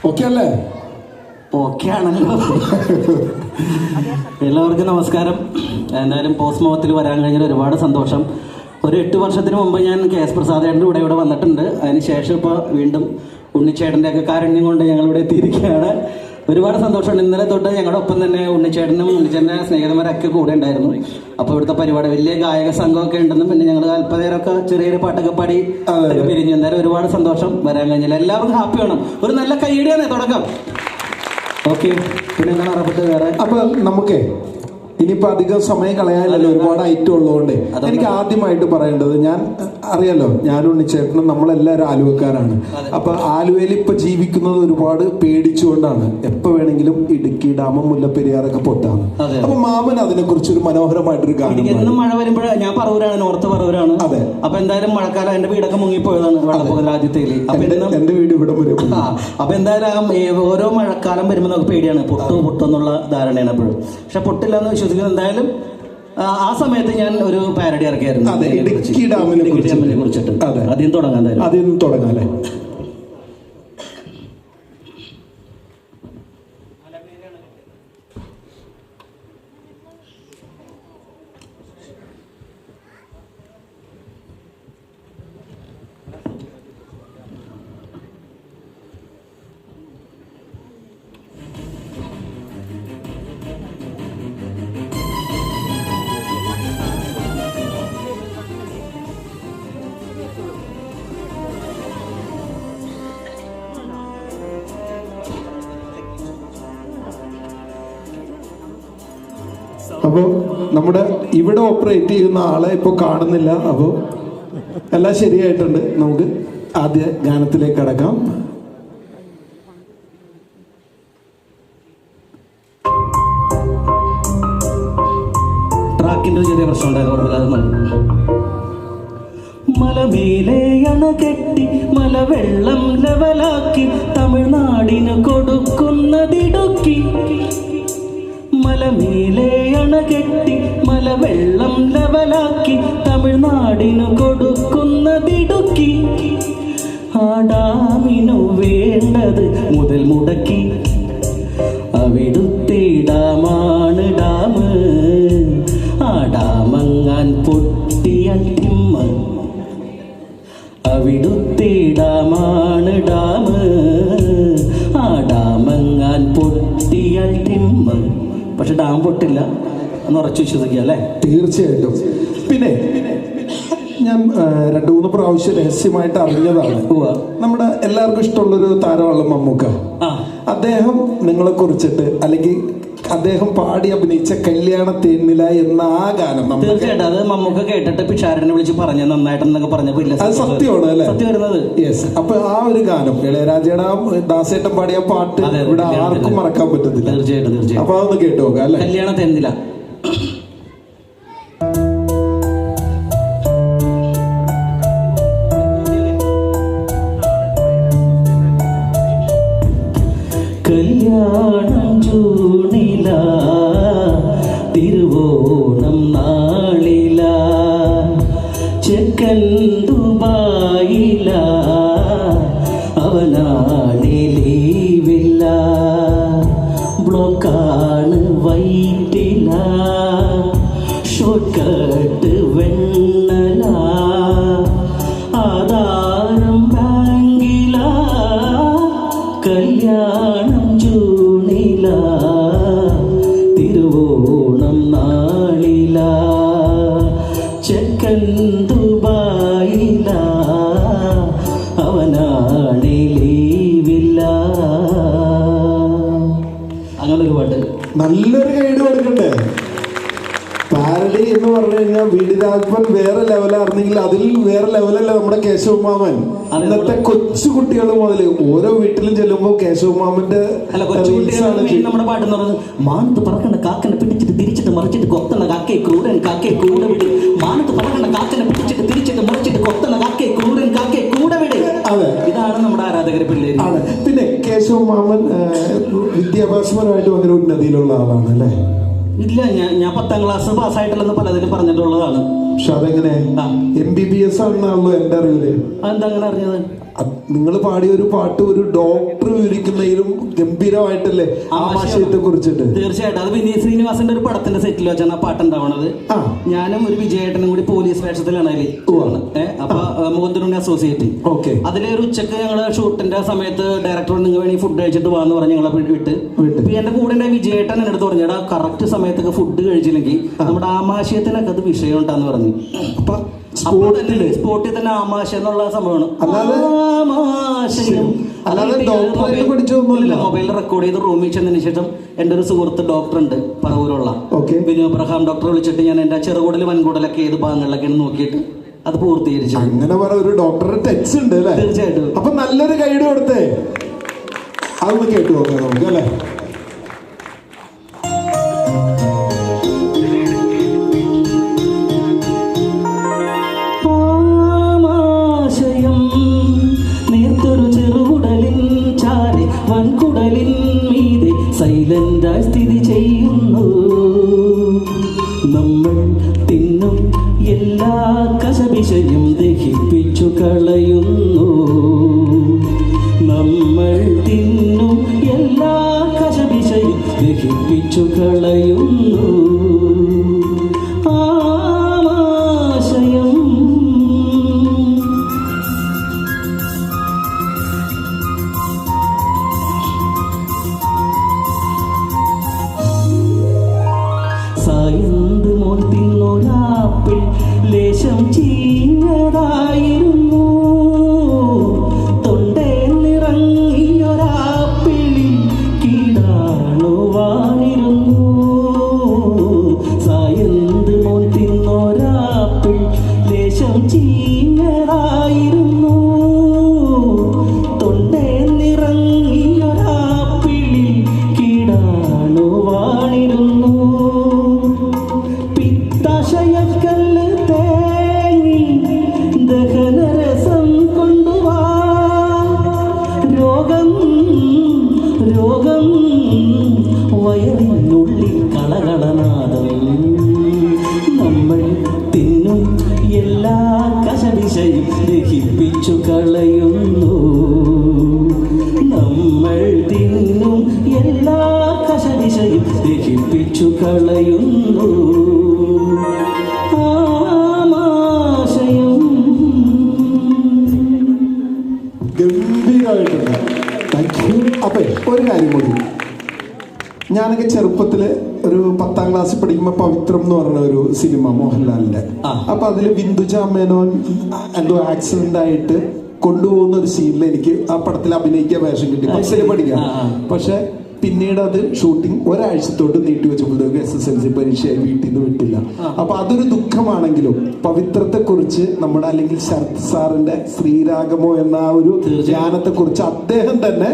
Okay അല്ലേ? Okay ആണല്ലോ. എല്ലാവർക്കും നമസ്കാരം. എന്തായാലും പോസ്റ്റ് മോഹത്തിൽ വരാൻ കഴിഞ്ഞാൽ ഒരുപാട് സന്തോഷം. ഒരു 8 വർഷത്തിന് മുമ്പ് ഞാൻ KS പ്രസാദേട്ടൻ്റെ കൂടെ ഇവിടെ വന്നിട്ടുണ്ട്. അതിനുശേഷം ഇപ്പോൾ വീണ്ടും ഉണ്ണിച്ചേട്ടൻ്റെ ഒക്കെ കാരുണ്യം കൊണ്ട് ഞങ്ങളിവിടെ എത്തിയിരിക്കുകയാണ്. ഒരുപാട് സന്തോഷമുണ്ട്. ഇന്നലെ തൊട്ട് ഞങ്ങളുടെ ഒപ്പം തന്നെ ഉണ്ണിച്ചേട്ടനും ഉണ്ണിച്ചേട്ടൻ്റെ സ്നേഹിതന്മാരൊക്കെ കൂടെ ഉണ്ടായിരുന്നു. അപ്പോൾ ഇവിടുത്തെ പരിപാടി വലിയ ഗായക സംഘമൊക്കെ ഉണ്ടെന്നും പിന്നെ ഞങ്ങൾ അല്പനേരമൊക്കെ ചെറിയൊരു പാട്ടൊക്കെ പാടി പിരിഞ്ഞു. എന്തായാലും ഒരുപാട് സന്തോഷം വരാൻ കഴിഞ്ഞില്ല. എല്ലാവർക്കും ഹാപ്പി വേണം. ഒരു നല്ല കൈയടിയാണ് തുടക്കം. ഓക്കെ, പിന്നെ എന്താണ് അറിയപ്പെട്ടത് വേറെ? അപ്പൊ നമുക്ക് ഇനിയിപ്പോ അധികം സമയം കളയാനല്ലോ, ഒരുപാട് ഐറ്റം ഉള്ളതുകൊണ്ട് എനിക്ക് ആദ്യമായിട്ട് പറയേണ്ടത്, ഞാൻ അറിയാലോ, ഞാനും ഉണ്ണിച്ചേട്ടനും നമ്മളെല്ലാവരും ആലുവക്കാരാണ്. അപ്പൊ ആലുവയിൽ ഇപ്പൊ ജീവിക്കുന്നത് ഒരുപാട് പേടിച്ചുകൊണ്ടാണ്. എപ്പോ വേണമെങ്കിലും ഇടുക്കി ഡാമും മുല്ലപ്പെരിയാറൊക്കെ പൊട്ടാണ്. അപ്പൊ മാമൻ അതിനെ കുറിച്ച് ഒരു മനോഹരമായിട്ടൊരു ഗാനം. എന്നും മഴ വരുമ്പോഴേ, ഞാൻ പറവൂരാണ്, നോർത്ത് പറവൂരാണ്. അതെ. അപ്പൊ എന്തായാലും മഴക്കാലം എന്റെ വീടൊക്കെ മുങ്ങിപ്പോയതാണ് വെള്ളപ്പൊക്കം രാജ്യത്തേക്ക്. എന്റെ വീട് ഇവിടെ വരും. അപ്പൊ എന്തായാലും ഓരോ മഴക്കാലം വരുമ്പോൾ നമുക്ക് പേടിയാണ്, പൊട്ടുന്നുള്ള ധാരണയാണ് എപ്പോഴും. പക്ഷെ പൊട്ടില്ല എന്ന് വിശ്വസിക്കുന്നത്. എന്തായാലും ആ സമയത്ത് ഞാൻ ഒരു പാരഡി ഇറക്കിയായിരുന്നു ഇടുക്കി ഡാമിനെ കുറിച്ചിട്ട്. ആദ്യം തുടങ്ങാം അല്ലേ? അപ്പോ നമ്മുടെ ഇവിടെ ഓപ്പറേറ്റ് ചെയ്യുന്ന ആളെ ഇപ്പൊ കാണുന്നില്ല. അപ്പോ എല്ലാം ശരിയായിട്ടുണ്ട്. നമുക്ക് ആദ്യ ഗാനത്തിലേക്ക് കടക്കാം. ട്രാക്കിന്റെ ചെറിയ പ്രശ്നം ഉണ്ടായത്. മലമേലെ അണ കെട്ടി മലവെള്ളം ലെവലാക്കി തമിഴ്നാടിന് കൊടുക്കുന്നതിടുക്കി. മലമേലെ അണ കെട്ടി മലവെള്ളം ലെവലാക്കി തമിഴ്നാടിനു കൊടുക്കുന്നതിടുക്കി. ആ ഡാമിനു വേണ്ടത് മുതൽ മുടക്കി. അവിടുത്തെ ഡാമാണ് ഡാം. ആ ഡാമങ്ങാൻ പൊട്ടിയാൽ തിമ്മ. അവിടുത്തെ ഡാമാണ് ഡാം. ആ ഡാമങ്ങാൻ പൊട്ടിയാൽ തിമ്മ. പക്ഷെ ഡാം പൊട്ടില്ല എന്ന് ഉറച്ചു വിശ്വസിക്കുക അല്ലേ? തീർച്ചയായിട്ടും. പിന്നെ ഞാൻ 2-3 പ്രാവശ്യം രഹസ്യമായിട്ട് അറിഞ്ഞതാണ്, നമ്മുടെ എല്ലാവർക്കും ഇഷ്ടമുള്ളൊരു താരമാണ് മമ്മൂക്ക. അദ്ദേഹം നിങ്ങളെ കുറിച്ചിട്ട്, അല്ലെങ്കിൽ അദ്ദേഹം പാടി അഭിനയിച്ച കല്യാണ തേന്നില എന്ന ആ ഗാനം തീർച്ചയായിട്ടും അത് മമ്മൂക്ക കേട്ടിട്ട് പിഷാരനെ വിളിച്ച് പറഞ്ഞു നന്നായിട്ടെന്നൊക്കെ പറഞ്ഞപ്പോ അത് സത്യമാണ് അല്ലേ? സത്യം വരുന്നത്. യെസ്. അപ്പൊ ആ ഒരു ഗാനം ഇളയരാജയുടെ ദാസേട്ടൻ പാടിയ പാട്ട് ഇവിടെ ആർക്കും മറക്കാൻ പറ്റത്തില്ല. തീർച്ചയായിട്ടും. അപ്പൊ അതൊന്ന് കേട്ടു നോക്കാം അല്ലെ? കല്യാണ തേന്നില. കല്യാണം ജൂണില തിരുവോണം നാളില ചെക്കൻ ദുബായില അവനാണി ലീവില്ല ബ്ലോക്കാണ് വൈറ്റില ഷോർട്ട് കട്ട് വെണ്ണല ആധാരം ബാങ്കില കല്യാണം ജൂണില തിരുവോണം നാളില ചെക്കൻ ദുബായില അവനാണി ലീവില്ല. അങ്ങനൊരു പാട്ട്. നല്ലൊരു ഗൈഡ് കൊടുക്കണ്ടേ? പാരഡി എന്ന് പറഞ്ഞു കഴിഞ്ഞാൽ വീടിരാഘവൻ വേറെ ലെവലായിരുന്നെങ്കിൽ അതിൽ വേറെ ലെവലല്ല നമ്മുടെ കേശവ മാമൻ. ഇന്നത്തെ കൊച്ചു കുട്ടികൾ മുതൽ ഓരോ വീട്ടിലും ചെല്ലുമ്പോ കേശവ മാമന്റെ നമ്മുടെ പാട്ട് എന്ന് പറയുന്നത് മാനത്ത് പറക്കണ്ട കാക്കനെ പിടിച്ചിട്ട് തിരിച്ചിട്ട് മറിച്ചിട്ട് കൊത്തണ കാക്കേ ക്രൂരൻ കാക്കേ കൂടെ വിട്. മാനത്ത് പറക്കണ്ട കാക്കനെ പിടിച്ചിട്ട് തിരിച്ചിട്ട് മറിച്ചിട്ട് കൊത്തണ കാക്കേ ക്രൂരൻ കാക്കേ കൂടെ വിട്. അതെ, ഇതാണ് നമ്മുടെ ആരാധകരെ പിള്ളേര്. പിന്നെ കേശവ മാമൻ വിദ്യാഭ്യാസപരമായിട്ട് ഭയങ്കര ഉന്നതിയിലുള്ള ആളാണ് അല്ലേ? ഇല്ല, ഞാൻ 10ാം ക്ലാസ് പാസ്സായിട്ടില്ലെന്ന് പലതിലും പറഞ്ഞിട്ടുള്ളതാണ്. പക്ഷെ അതെങ്ങനെ MBBS ആണെന്നാണല്ലോ എന്റെ അറിവില്. അതെന്താ അങ്ങനെ അറിഞ്ഞത്? നിങ്ങൾ പാടിയ ഒരു പാട്ട് ഒരു ഡോക്ടർ വിവരിക്കുന്നതിലും ഗംഭീരമായിട്ടല്ലേ ആമാശയത്തെ കുറിച്ചിട്ട്. തീർച്ചയായിട്ടും അത് വിനീത് ശ്രീനിവാസന്റെ ഒരു പടത്തിന്റെ സെറ്റിൽ വെച്ചാണ് ആ പാട്ടുണ്ടാവണത്. ഞാനും ഒരു വിജയേട്ടനും കൂടി പോലീസ് വേഷത്തിലാണ് അതിൽ. അപ്പൊ മോഹൻതുണി അസോസിയേറ്റ്. അതിലെ ഒരു ഉച്ചക്ക് ഞങ്ങള് ഷൂട്ടിന്റെ സമയത്ത് ഡയറക്ടർ നിങ്ങൾ വേണമെങ്കിൽ ഫുഡ് കഴിച്ചിട്ട് പോകാന്ന് പറഞ്ഞ് ഞങ്ങളെ വിട്ട്. എന്റെ കൂടെ വിജയേട്ടൻ എന്റെ അടുത്ത് പറഞ്ഞു, എടാ കറക്റ്റ് സമയത്തൊക്കെ ഫുഡ് കഴിച്ചില്ലെങ്കിൽ നമ്മുടെ ആമാശയത്തിനൊക്കെ അത് വിഷയം ഉണ്ടാന്ന് പറഞ്ഞു. അപ്പൊ സ്പോട്ടിൽ തന്നെ ആമാശയം എന്നുള്ള സംഭവമാണ്. മൊബൈലിൽ റെക്കോർഡ് ചെയ്ത് റൂമിൽ ചെന്നതിന് ശേഷം എന്റെ ഒരു സുഹൃത്ത് ഡോക്ടർ ഉണ്ട് പറവൂരുള്ള ബിനു അബ്രഹാം ഡോക്ടറെ വിളിച്ചിട്ട് ഞാൻ എന്റെ ചെറുകുടൽ വൻകുടലൊക്കെ ഏത് ഭാഗങ്ങളിലൊക്കെയാണ് നോക്കിയിട്ട് അത് പൂർത്തീകരിച്ചു. അങ്ങനെ ഒരു ഡോക്ടറുടെ ടച്ച് ഉണ്ട് അല്ലേ? തീർച്ചയായിട്ടും. അപ്പൊ നല്ലൊരു ഗൈഡ് കൊടുത്തേ, അതൊന്ന് കേട്ടു നോക്കാം നമുക്ക് അല്ലേ? സൈലന്റായി സ്ഥിതി ചെയ്യുന്നു. നമ്മൾ തിന്നും എല്ലാ കശപിശയും ദഹിപ്പിച്ചു കളയുന്നു. നമ്മൾ തിന്നും എല്ലാ കശപിശയും ദഹിപ്പിച്ചു കളയുന്നു. ആമാശയം സായന്ത് മോൻ തിന്നൊരാപ്പിൾ ലേശം ചീഞ്ഞതായിരുന്നു. തൊണ്ടേന്നിറങ്ങിയൊരാപ്പിളിൽ കീടാണുവാനിരുന്നു. സായന്ത് മോൻ തിന്നൊരാപ്പിൾ ലേശം ചീഞ്ഞതായിരുന്നു. തൊണ്ടേന്നിറങ്ങിയൊരാപ്പിളിൽ കീടാണുവാനിരുന്നു. പിത്താശയക്കല്ല് തേങ്ങി ദഹനരസം കൊണ്ടുവാ. രോഗം രോഗം വയറിനുള്ളിൽ കളകളനാദം. നമ്മൾ തിന്നും എല്ലാ കശപിശയും ദഹിപ്പിച്ചു കളയുന്നു. നമ്മൾ തിന്നും എല്ലാ കശപിശയും ദഹിപ്പിച്ചു കളയുന്നു. ആമാശയം. ഗംഭീരമായിട്ടുണ്ട്. Thank you. അപ്പൊ ഒരു കാര്യം കൂടി, ഞാനൊക്കെ ചെറുപ്പത്തില് ഒരു 10ാം ക്ലാസ്സിൽ പഠിക്കുമ്പോൾ പവിത്രം എന്ന് പറഞ്ഞ ഒരു സിനിമ മോഹൻലാലിന്റെ, അപ്പൊ അതില് ബിന്ദുജ മേനോൻ എന്തോ ആക്സിഡന്റ് ആയിട്ട് കൊണ്ടുപോകുന്ന ഒരു സീനിൽ എനിക്ക് ആ പടത്തിൽ അഭിനയിക്കാൻ വേഷം കിട്ടി. ബസ്സിൽ പഠിക്കാം. പക്ഷെ പിന്നീട് അത് ഷൂട്ടിംഗ് ഒരാഴ്ചത്തോട്ട് നീട്ടി വെച്ചപ്പോഴത്തേക്ക് SSLC പരീക്ഷയായി വീട്ടിൽ നിന്ന് വിട്ടില്ല. അപ്പൊ അതൊരു ദുഃഖമാണെങ്കിലും പവിത്രത്തെ കുറിച്ച് നമ്മുടെ അല്ലെങ്കിൽ ശരത് സാറിന്റെ ശ്രീരാഗമോ എന്ന ആ ഒരു ധ്യാനത്തെ കുറിച്ച് അദ്ദേഹം തന്നെ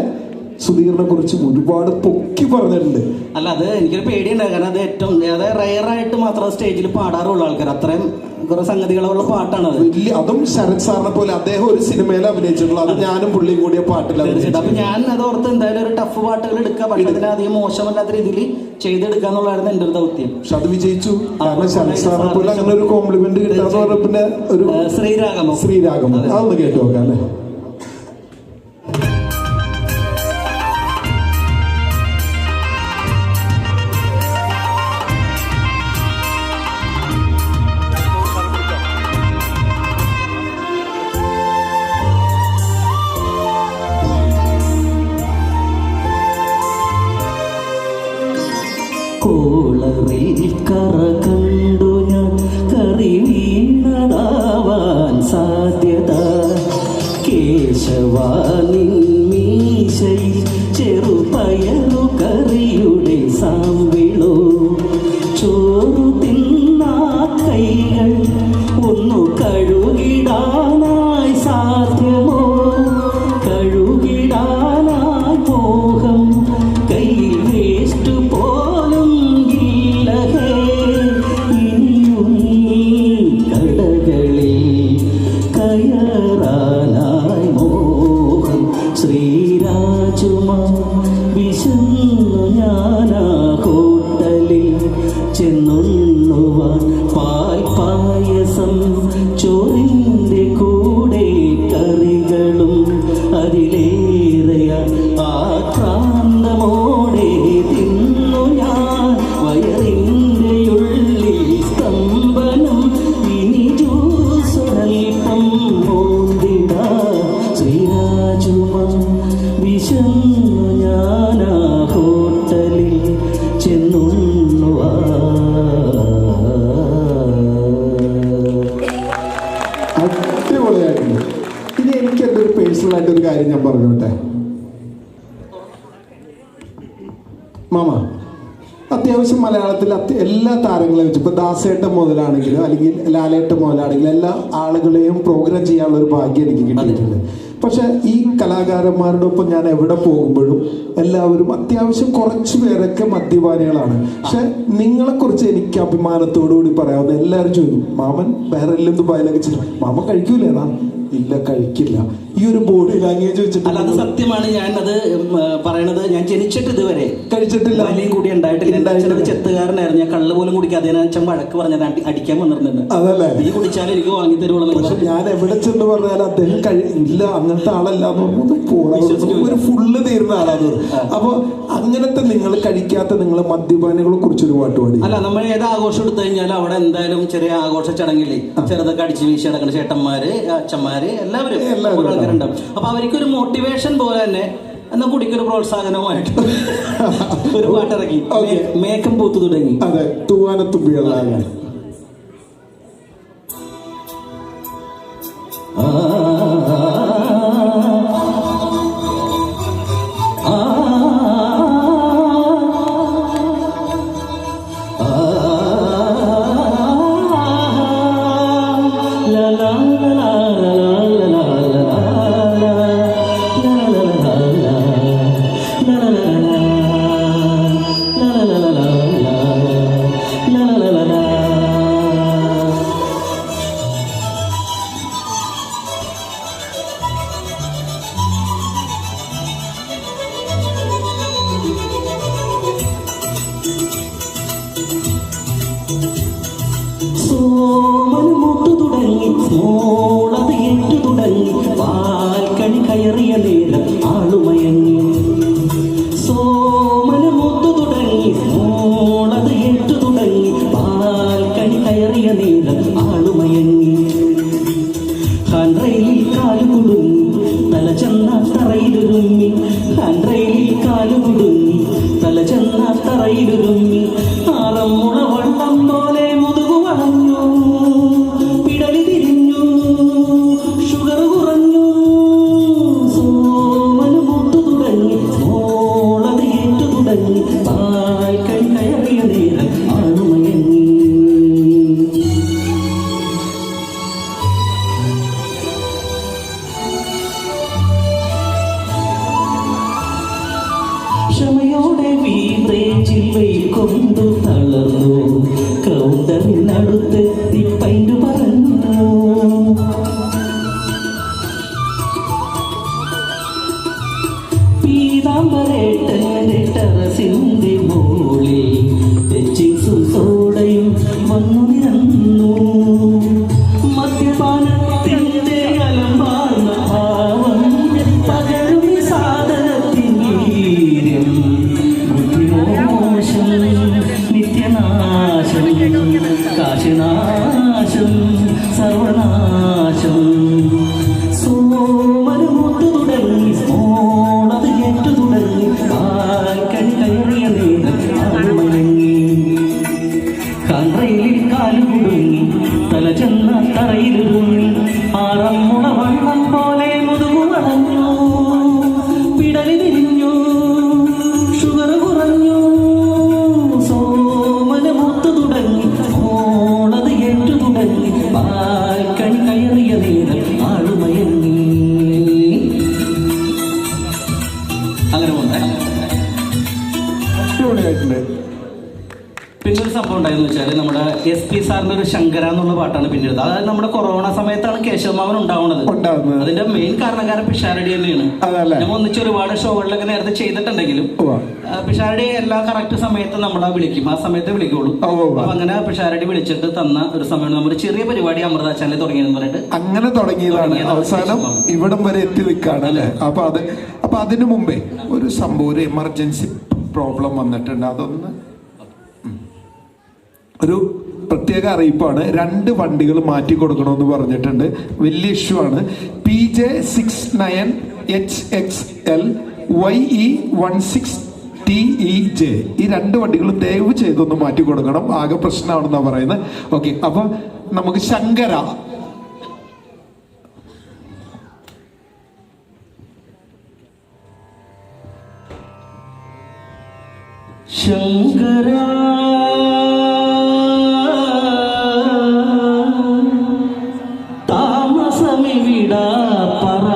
സുധീറിനെ കുറിച്ച് ഒരുപാട് പൊക്കി പറഞ്ഞിട്ടുണ്ട്. അല്ല, അത് എനിക്കൊരു പേടിയുണ്ടായി. കാരണം അത് ഏറ്റവും റയറായിട്ട് മാത്രം സ്റ്റേജിൽ പാടാറുള്ള ആൾക്കാർ, അത്രയും കുറെ സംഗതികളുള്ള പാട്ടാണ് അത്. വലിയ അതും ശരത് സാറിനെ പോലെ അദ്ദേഹം ഒരു സിനിമയിൽ അഭിനയിച്ചിട്ടുള്ള, അത് ഞാനും പുള്ളിയും കൂടിയ പാട്ടിൽ. അപ്പൊ ഞാൻ അത് ഓർത്ത് എന്തായാലും ഒരു ടഫ് പാട്ടുകൾ എടുക്കുക, പക്ഷെ അതിന് അധികം മോശമല്ലാത്ത രീതിയിൽ ചെയ്തെടുക്കുക എന്നുള്ളതായിരുന്നു എന്റെ ഒരു ദൗത്യം. പക്ഷെ അത് വിജയിച്ചു. കാരണം ശരത് സാറിനെ പോലെ അങ്ങനെ ഒരു കോംപ്ലിമെന്റ് കിട്ടാന്ന് പറഞ്ഞ പിന്നെ ഒരു ശ്രീരാഗമോ അതൊന്ന് കേട്ടു നോക്കാം അല്ലേ? കോളറിൽ കറ കണ്ടു ഞാൻ കറി വീണതാവാൻ സാധ്യത. കേശവാനിൻ മീശയിൽ ചെറുപയറു കറിയുടെ സാമ്പിളോ. ചോറു തിന്നാ കൈകൾ ഒന്നു കഴുകിടാനായി സാധ്യമോ. കഴുകിടാനായി മോഹം കയ്യിൽ വേസ്റ്റ് പോലും ഇല്ലഹേ. ഇനിയും കടകളിൽ കയറാനായി മോഹം. ശ്രീരാജുമാ വിശന്നു ഞാനാ ചുമ വിശന്നു ഞാനാ ഹോട്ടലിൽ ചെന്നുണ്ണുവാ. അടിപൊളിയായിരുന്നു. ഇനി എനിക്ക് എൻ്റെ ഒരു പേഴ്സണൽ ആയിട്ടൊരു കാര്യം ഞാൻ പറഞ്ഞോട്ടെ. മാമ അത്യാവശ്യം മലയാളത്തിൽ എല്ലാ താരങ്ങളെയും വെച്ച് ഇപ്പോൾ ദാസേട്ടൻ മുതലാണെങ്കിലും അല്ലെങ്കിൽ ലാലേട്ടൻ മുതലാണെങ്കിലും എല്ലാ ആളുകളെയും പ്രോഗ്രാം ചെയ്യാനുള്ള ഒരു ഭാഗ്യം എനിക്ക് കിട്ടിയിട്ടുണ്ട്. പക്ഷെ ഈ കലാകാരന്മാരുടെ ഒപ്പം ഞാൻ എവിടെ പോകുമ്പോഴും എല്ലാവരും അത്യാവശ്യം കുറച്ച് പേരൊക്കെ മദ്യപാനികളാണ്. പക്ഷെ നിങ്ങളെക്കുറിച്ച് എനിക്ക് അഭിമാനത്തോടു കൂടി പറയാവുന്ന എല്ലാവരും ചോദിക്കും, മാമൻ വേറെ എല്ലാം ദുബായിലൊക്കെ ചെയ്യും, മാമൻ കഴിക്കൂലേന്നാ? ഇല്ല, കഴിക്കില്ല. ഈ ഒരു ബോഡി ലാംഗ്വേജ് വെച്ചിട്ട് അല്ല, അത് സത്യമാണ്. ഞാൻ അത് പറയണത്, ഞാൻ ജനിച്ചിട്ട് ഇതുവരെ കഴിച്ചിട്ടില്ല, വലിയും കൂടി ഉണ്ടായിട്ടില്ല. ചെത്തുകാരനായിരുന്നു, ഞാൻ കള്ള് പോലും കുടിക്കാതെ അച്ഛൻ വഴക്ക് പറഞ്ഞത് അടിക്കാൻ വന്നിരുന്നുണ്ട്. അതല്ലേ, നീ കുടിച്ചാലും എനിക്ക് വാങ്ങി തരുള്ളൂ. പക്ഷെ ഞാൻ എവിടെ ചെന്ന് പറഞ്ഞാൽ അദ്ദേഹം ഇല്ല, അങ്ങനത്തെ ആളല്ല ഒരു ഫുള്ള് തീരുന്ന ആളാണ്. അപ്പൊ അങ്ങനത്തെ നിങ്ങൾ കഴിക്കാത്ത നിങ്ങളെ മദ്യപാനികളെ കുറിച്ചൊരു പാട്ട് പാടി. അല്ല, നമ്മൾ ഏത് ആഘോഷം എടുത്തു കഴിഞ്ഞാലും അവിടെ എന്തായാലും ചെറിയ ആഘോഷ ചടങ്ങില്ലേ, ചെറുതൊക്കെ അടിച്ചു വീശി നടക്കുന്ന ചേട്ടന്മാര്, അച്ഛന്മാര്, എല്ലാവരും ആൾക്കാരുണ്ടാവും. അപ്പൊ അവർക്കൊരു മോട്ടിവേഷൻ പോലെ തന്നെ എന്നാ കുടിക്കൊരു പ്രോത്സാഹനവുമായിട്ട് ഒരു പാട്ടിറങ്ങി, മേക്കം പൂത്തു തുടങ്ങി. അതെ, തൂവാനത്തുമ്പിയുള്ള സോമനുമുട്ടു തുടങ്ങി, മോളത് ഏറ്റു തുടങ്ങി, പാൽക്കണി കയറിയ നേരം ആളുമയങ്ങി. സോമനുമുട്ടു തുടങ്ങി, മോളത് ഏറ്റു തുടങ്ങി, പാൽക്കണി കയറിയ നേരം ആളുമയങ്ങി. ഹാൻഡ്രയിലിൽ കാലു കുടുങ്ങി, തല ചെന്ന തറയിലുരുങ്ങി. ഹാൻഡ്രയിലിൽ കാലു കുടുങ്ങി, തല ചെന്ന തറയിലുരുങ്ങി. ആറമ്മുള വള്ളം പോലെ മുതുകു വളഞ്ഞു, പിടലി തിരിഞ്ഞു, ഷുഗർ കുറഞ്ഞു. സോമന് മുട്ടു തുടങ്ങി, മോളത് ഏറ്റു തുടങ്ങി, പാൽക്കൈ കയറിയ നേരം ആളുമയങ്ങി. ക്ഷമയോടെ വീബ്രേജിൽ വെയിൽ കൊണ്ടു തളർന്നു, കൗണ്ടറിനടുത്തെത്തി പൈൻഡു പറഞ്ഞു. പീതാംബരേട്ടന്റെ ടെറസിന്റെ മുകളിൽ തെച്ചിങ്സും സോഡയും വന്നു നിരന്നു. മദ്യപാനത്തിന്റെ അലമ്പാർന്ന ഭാവം പകരും സാധനത്തിൻ വീര്യം. ബുദ്ധിമോശം, നിത്യനാശം, കാശനാശം, സർവനാശം. സോമന് മുട്ടു തുടങ്ങി, മോളത് ഏറ്റു തുടങ്ങി, പാൽക്കണി കയറിയ നേരം ആളുമയങ്ങി. കാൻറയിലിൽ കാലു കുടുങ്ങി, തല ചെന്ന തറയിലുരുങ്ങി. ആറമ്മുള വള്ളം പോലെ മുതുകു വളഞ്ഞു, പിടലി തിരിഞ്ഞു, ഷുഗർ കുറഞ്ഞു. സോമന് മുട്ടു തുടങ്ങി, മോളത് ഏറ്റു തുടങ്ങി, പാൽക്കണി കയറിയ നേരം ആളുമയങ്ങി. അങ്ങനെ അടിപൊളിയായിട്ടുണ്ട്. പിന്നൊരു സംഭവം ഉണ്ടായെന്ന് വെച്ചാൽ നമ്മുടെ SP സാറിന്റെ ഒരു ശങ്കര എന്നുള്ള പാട്ടാണ് പിന്നീട്. അതായത് നമ്മുടെ കൊറോണ സമയത്താണ് കേശവമാവൻ ഉണ്ടാവുന്നത്. അതിന്റെ മെയിൻ കാരണക്കാരൻ പിഷാരടി തന്നെയാണ്. ഞങ്ങൾ ഒന്നിച്ച് ഒരുപാട് ഷോകളിലൊക്കെ നേരത്തെ ചെയ്തിട്ടുണ്ടെങ്കിലും പിഷാരടി എല്ലാ കറക്റ്റ് സമയത്ത് നമ്മളെ വിളിക്കും, ആ സമയത്ത് വിളിക്കുള്ളൂ. അപ്പൊ അങ്ങനെ പിഷാരടി വിളിച്ചിട്ട് തന്ന ഒരു സമയമാണ് നമ്മുടെ ചെറിയ പരിപാടി അമൃത ചാനൽ തുടങ്ങിയെന്ന് പറഞ്ഞിട്ട് അങ്ങനെ തുടങ്ങിയതാണ്. അവസാനം ഇവിടം വരെ എത്തി നിൽക്കുകയാണ് അല്ലേ. അപ്പൊ അതിനു മുമ്പേ ഒരു സംഭവം, ഒരു എമർജൻസി പ്രോബ്ലം വന്നിട്ടുണ്ട്. അതൊന്ന് ഒരു പ്രത്യേക അറിയിപ്പാണ്. 2 വണ്ടികൾ മാറ്റി കൊടുക്കണമെന്ന് പറഞ്ഞിട്ടുണ്ട്. വലിയ ഇഷ്യൂ ആണ്. PJ69 HXL YE16TEJ. ഈ 2 വണ്ടികളും ദയവ് ചെയ്തൊന്ന് മാറ്റി കൊടുക്കണം, ആകെ പ്രശ്നമാണെന്നാ പറയുന്നത്. ഓക്കെ, അപ്പൊ നമുക്ക് ശങ്കര ശങ്കരാ താമസമിവിടാ പറ,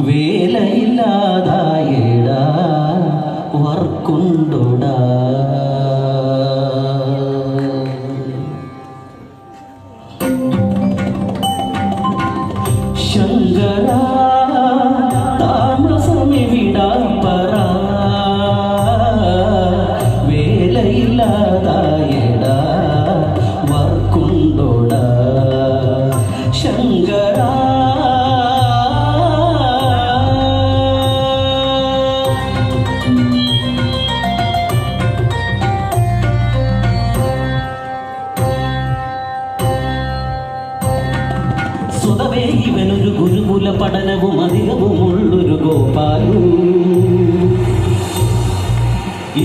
വേലയില്ലാതായിടാ വർക്കുണ്ടോടാ. ശങ്കരാ താമസമിവിടാ പറ, വേലയില്ലാതായിടാ വർക്കുണ്ടോടാ. ശങ്കരാ സ്വതവേ ഇവനൊരു ഗുരുകുല പഠനവും അധികവുമുള്ളൊരു ഗോപാലു.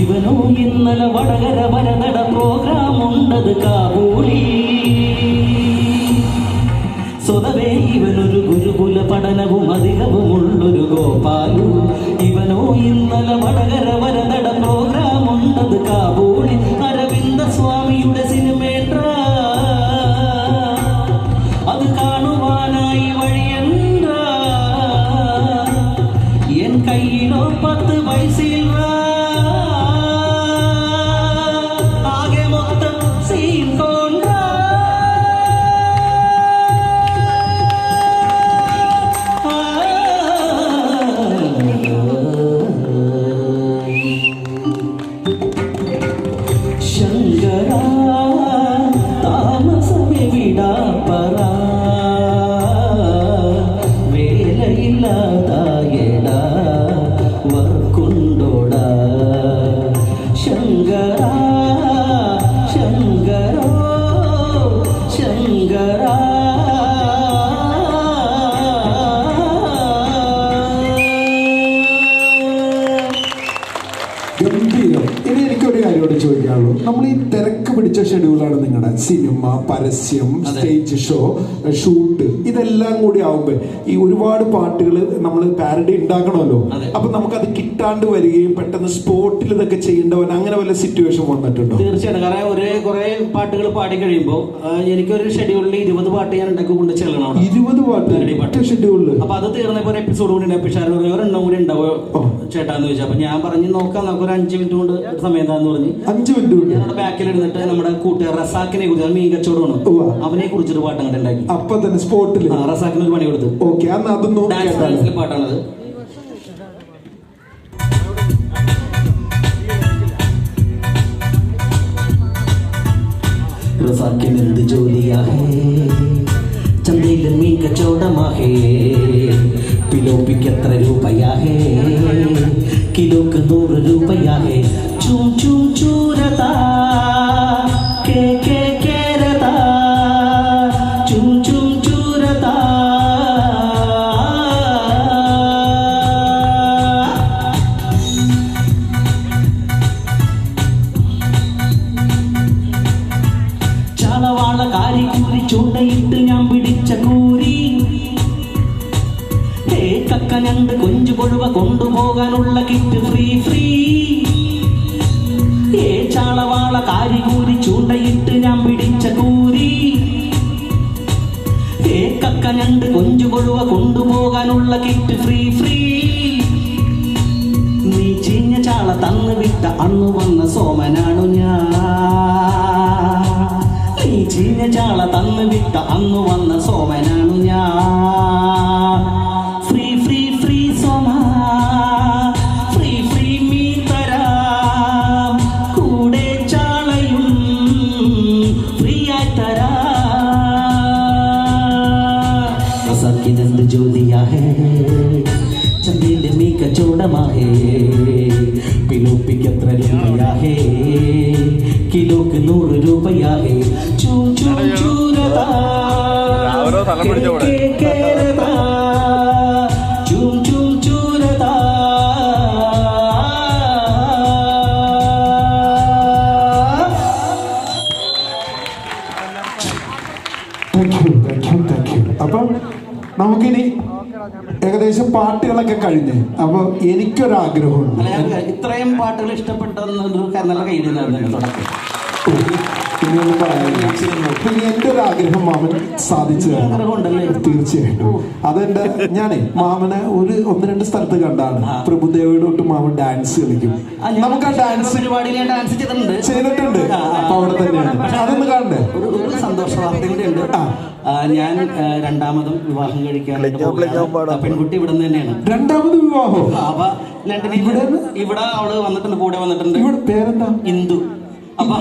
ഇവനോ ഇന്നലെ വടകര വരനട പ്രോഗ്രാം ഉണ്ടത് കാബൂളി. സ്വതവേ ഇവനൊരു ഗുരുകുല പഠനവും അധികവുമുള്ളൊരു ഗോപാലു. ഇവനോ ഇന്നലെ വടകര വരനട പ്രോഗ്രാം ഉണ്ടത് കാബൂളി. അരവിന്ദ സ്വാമിയുടെ സിനിമേട്ര അത് കാണുവാനായി വഴിയണ്ട. എൻ കയ്യിലോ 10 പൈസയില്ല, ആകെ മൊത്തം സീൻ കൊണ്ട. ശങ്കരാ താമസമെവിടാ പറ, വേലയില്ലാതായിടാ വർക്കുണ്ടോടാ. ശങ്കരാ ശങ്കരോ ശങ്കരാ. ഗംഭീരം. ഇനി എനിക്കൊരു കാര്യമോട് ചോദിക്കാനുള്ളൂ. നമ്മൾ ഈ തിരക്ക് പിടിച്ച ഷെഡ്യൂളാണ് നിങ്ങളുടെ സിനിമ, പരസ്യം, സ്റ്റേജ് ഷോ, ഷൂട്ട്, ഇതെല്ലാം കൂടി ആവുമ്പോ ഈ ഒരുപാട് പാട്ടുകൾ നമ്മൾ പാരഡി ഉണ്ടാക്കണമല്ലോ. അപ്പൊ നമുക്കത് കിട്ടാണ്ട് വരികയും പെട്ടെന്ന് സ്പോട്ടിൽ ഇതൊക്കെ ചെയ്യേണ്ടവൻ അങ്ങനെ വല്ല സിറ്റുവേഷൻ വന്നിട്ടുണ്ടോ? തീർച്ചയായിട്ടും. കാരണം കുറെ പാട്ടുകൾ പാടി കഴിയുമ്പോൾ എനിക്കൊരു ഷെഡ്യൂളിൽ 20 പാട്ട് ഞാൻ ഉണ്ടാക്കി കൊണ്ട് ചെല്ലണം. 20 പാട്ട് ഷെഡ്യൂളിൽ. അപ്പൊ അത് തീർന്നപ്പോ ഒരു എപ്പിസോഡ് കൂടി പിഷാരൻ ഒരെണ്ണം കൂടി ഉണ്ടാവോ ചേട്ടാന്ന് ചോദിച്ചു. അപ്പൊ ഞാൻ പറഞ്ഞു നോക്കാം, നമുക്ക് ഒരു 5 മിനിറ്റ് കൊണ്ട് സമയം എന്താന്ന് പറഞ്ഞ് 5 മിനിറ്റ് ഞങ്ങളുടെ ബാക്കിൽ ഇരുന്നിട്ട് നമ്മുടെ കൂട്ടുകാർ റസാക്കിനെ കുറിച്ച്, മീൻ കച്ചവടമാണ്, അവനെ കുറിച്ചൊരു പാട്ട് അങ്ങോട്ട് ഉണ്ടാക്കി. അപ്പൊ തന്നെ സ്പോട്ടിൽ റസാക്കിന് ഒരു പണി കൊടുത്തു. ഓക്കെ, അതൊന്നും പാട്ടാണത്. റസാക്കിന് എന്ത് ജോലിയാ ഹേ, ചന്തയിൽ മീൻ കച്ചവടമാഹേ. പിലോപ്പിക്ക് എത്ര രൂപയാ ഹേ, കിലോക്ക് 100 രൂപയാ ഹേ. ചൂം ചൂം ചൂരതാ കേ കേ കേരതാ, ചൂം ചൂം ചൂരതാ. ചാളവാള കാരിക്കൂരി ചൂണ്ടയിട്ട് ഞാൻ പിടിച്ച കൂരി. കക്ക ഞണ്ട് കൊഞ്ചു കൊഴുവ കൊണ്ടുപോകാനുള്ള കിറ്റ് ഫ്രീ ഫ്രീ. ചാളവാള കാരികൂരി ചൂണ്ടയിട്ട് ഞാൻ പിടിച്ച കൂരി. കക്ക ഞണ്ട് കൊഞ്ചു കൊഴുവ കൊണ്ടുപോകാനുള്ള കിറ്റ് ഫ്രീ ഫ്രീ. നീ ചീഞ്ഞ ചാള തന്നു വിട്ട അന്ന് വന്ന സോമനാണു ഞാൻ. നീ ചീഞ്ഞ ചാള തന്നു വിട്ട അന്ന് വന്ന സോമനാണു ഞാൻ. ഫ്രീ ഫ്രീ ഫ്രീ സോമ, ഫ്രീ ഫ്രീ മീൻ തരാം, കൂടെ ചാളയും ഫ്രീ ആയി തരാം. റസാക്കിനെന്ത് ജോലിയാ ഹേ, ചന്തയിൽ മീൻ കച്ചവടമാ ഹേ. പിലോപ്പിക്ക് എത്ര രൂപയാ ഹേ, കിലോക്ക് 100 രൂപയാ ഹേ. ചൂ ചൂ ചൂരതാ സ്ഥലം പിടിച്ച പോലെ. അപ്പം നമുക്കിനി ഏകദേശം പാട്ടുകളൊക്കെ കഴിഞ്ഞ് അപ്പൊ എനിക്കൊരാഗ്രഹമുണ്ട്. ഇത്രയും പാട്ടുകൾ ഇഷ്ടപ്പെട്ടെന്നൊരു നല്ല കയ്യിൽ തുടക്കം. ഇനിയൊന്നും പറയാനില്ല. പിന്നെ എന്റെ ഒരു ആഗ്രഹം മാമൻ സാധിച്ചു തരണം. തീർച്ചയായിട്ടും അതെന്റെ ഞാനേ മാമനെ ഒന്ന് രണ്ട് സ്ഥലത്ത് കണ്ടാണ്. പ്രഭുദേവയുടെ തൊട്ട് മാമൻ ഡാൻസ് കളിക്കും. നമുക്ക് ആ ഡാൻസ് പരിപാടിയിൽ ഞാൻ ഡാൻസ് ചെയ്തിട്ടുണ്ട്. അപ്പൊ അവിടെ തന്നെയാണ്. പക്ഷെ അതൊന്ന് കാണണ്ടേ? ഒരു സന്തോഷ വാർത്തകളുടെ ഉണ്ട്. ഞാൻ രണ്ടാമതും വിവാഹം കഴിക്കാനായിട്ട് പെൺകുട്ടി ഇവിടെ നിന്ന് തന്നെയാണ്. രണ്ടാമത് വിവാഹം? അപ്പൊ ഇവിടെ അവള് വന്നിട്ടുണ്ട്, കൂടെ വന്നിട്ടുണ്ട്. ഇവിടെ പേരെന്താ? ഇന്ദു. അപ്പൊ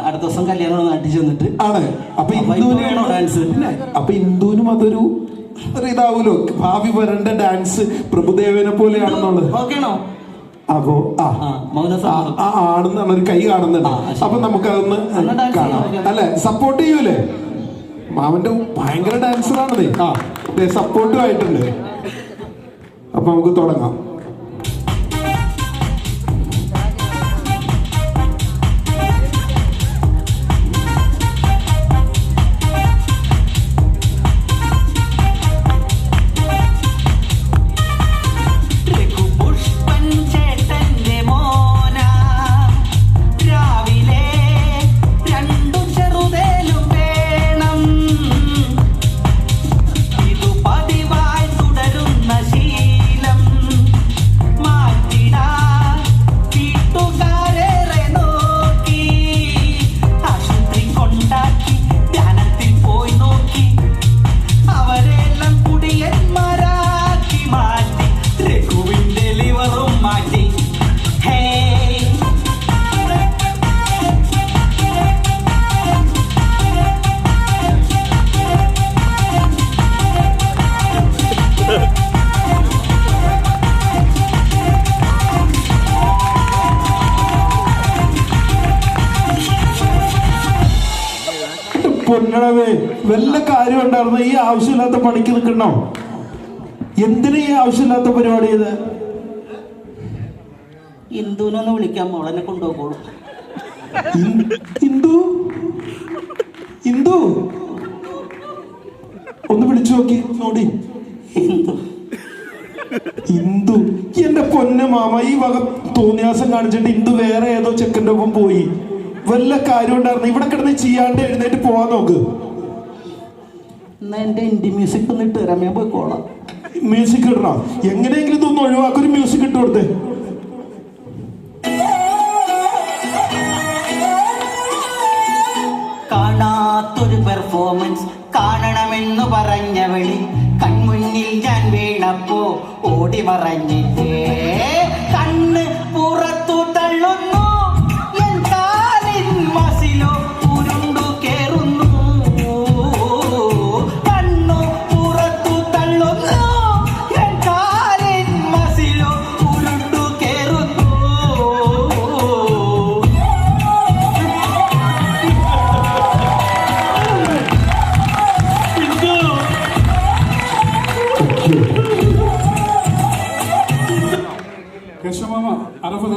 അടുത്ത ദിവസം കല്യാണം നാട്ടിൽ ചെന്നിട്ട് ആണ്. അപ്പൊ ഇന്ദുവിനാണോ ഡാൻസ്? അപ്പൊ ഇന്ദുവിനും അതൊരു ഇതാവൂലോ, ഭാവി വരണ്ട ഡാൻസ് പ്രഭുദേവനെ പോലെയാണെന്നുള്ളത്. ഓക്കെയാണോ? അപ്പോ ആണെന്നാണ് ഒരു കൈ കാണുന്നുണ്ട്. അപ്പൊ നമുക്ക് അതൊന്ന് കാണാം അല്ലെ? സപ്പോർട്ട് ചെയ്യൂലേ? മാമന്റെ ഭയങ്കര ഡാൻസറാണതേ. സപ്പോർട്ടും ആയിട്ടുണ്ട്. അപ്പൊ നമുക്ക് തുടങ്ങാം. പൊന്നടവേ, വല്ല കാര്യം ഉണ്ടായിരുന്നു? ഈ ആവശ്യമില്ലാത്ത പണിക്ക് നിൽക്കണോ? എന്തിനാ ഈ ആവശ്യമില്ലാത്ത പരിപാടി ചെയ്ത്? ഇന്ദുവിനൊന്ന് വിളിക്കാൻ മോളെന്നെ കൊണ്ടുപോകോളൂ. ഇന്ദു, ഇന്ദു ഒന്ന് വിളിച്ചു നോക്കി നോടി. ഇന്ദു എന്റെ പൊന്നെ മാമ, ഈ വക തോന്നിയാസം കാണിച്ചിട്ട് ഇന്ദു വേറെ ഏതോ ചെക്കൻ്റെ ഒപ്പം പോയി. വല്ല കാര്യം ഉണ്ടായിരുന്നു? ഇവിടെ കിടന്ന് ചെയ്യാണ്ട് എഴുന്നേറ്റ് പോവാൻ നോക്ക്. എന്നാ എന്റെ ഇന്ത്യ മ്യൂസിക് ഒന്ന് ഇട്ട് തരാം, ഞാൻ പോയിക്കോളാം. മ്യൂസിക് ഇടണം. എങ്ങനെയെങ്കിലും ഇതൊന്ന് ഒഴിവാക്കൊരു മ്യൂസിക് ഇട്ട് കൊടുത്തേ. കാണാത്തൊരു പെർഫോമൻസ് കാണണമെന്ന് പറഞ്ഞവളി കൺമുന്നിൽ ഞാൻ വീണപ്പോ ഓടി മറഞ്ഞിട്ടേ. കണ്ണ് പുറത്തു തള്ളുന്നു, എൻ കാലിൻ മസിലോ ഉരുണ്ടു കേറുന്നു. കണ്ണു പുറത്തു തള്ളുന്നു, എൻ കാലിൻ മസിലോ ഉരുണ്ടു കേറുന്നു. കേശവമാമ അറഫത്